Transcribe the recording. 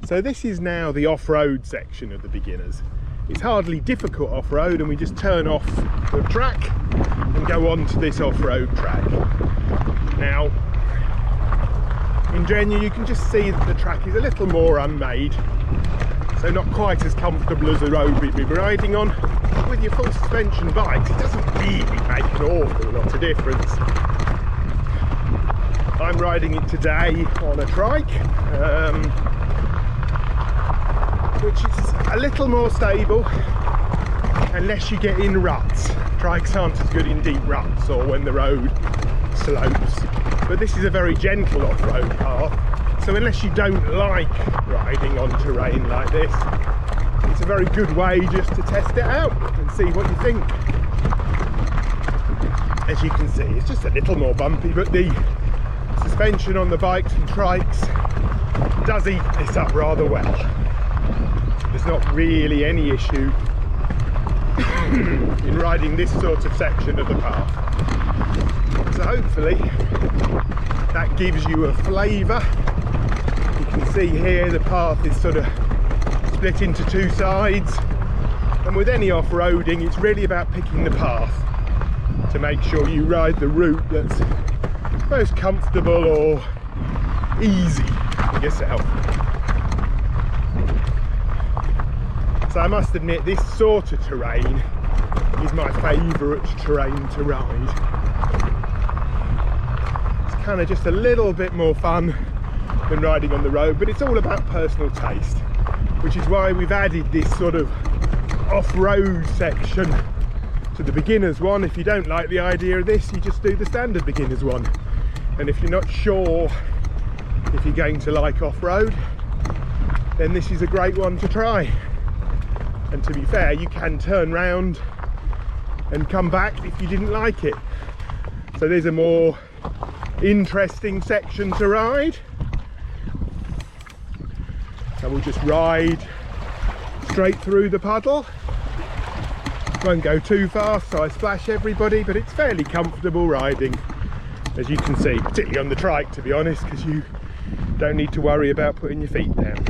So this is now the off-road section of the beginners. It's hardly difficult off-road, and we just turn off the track and go on to this off-road track. Now, in general, you can just see that the track is a little more unmade, so not quite as comfortable as the road we'd be riding on. With your full suspension bikes, it doesn't really make an awful lot of difference. I'm riding it today on a trike, which is a little more stable unless you get in ruts. Trikes aren't as good in deep ruts or when the road slopes, but this is a very gentle off-road path, so unless you don't like riding on terrain like this, it's a very good way just to test it out and see what you think. As you can see, it's just a little more bumpy, but the suspension on the bikes and trikes does eat this up rather well. There's not really any issue in riding this sort of section of the path. So hopefully that gives you a flavour. You can see here the path is sort of split into two sides, and with any off-roading it's really about picking the path to make sure you ride the route that's most comfortable or easy for yourself. So I must admit, this sort of terrain is my favourite terrain to ride. It's kind of just a little bit more fun than riding on the road, but it's all about personal taste, which is why we've added this sort of off-road section to the beginners one. If you don't like the idea of this, you just do the standard beginners one. And if you're not sure if you're going to like off-road, then this is a great one to try. And to be fair, you can turn round and come back if you didn't like it. So there's a more interesting section to ride. So we'll just ride straight through the puddle. Won't go too fast so I splash everybody, but it's fairly comfortable riding, as you can see, particularly on the trike, to be honest, because you don't need to worry about putting your feet down.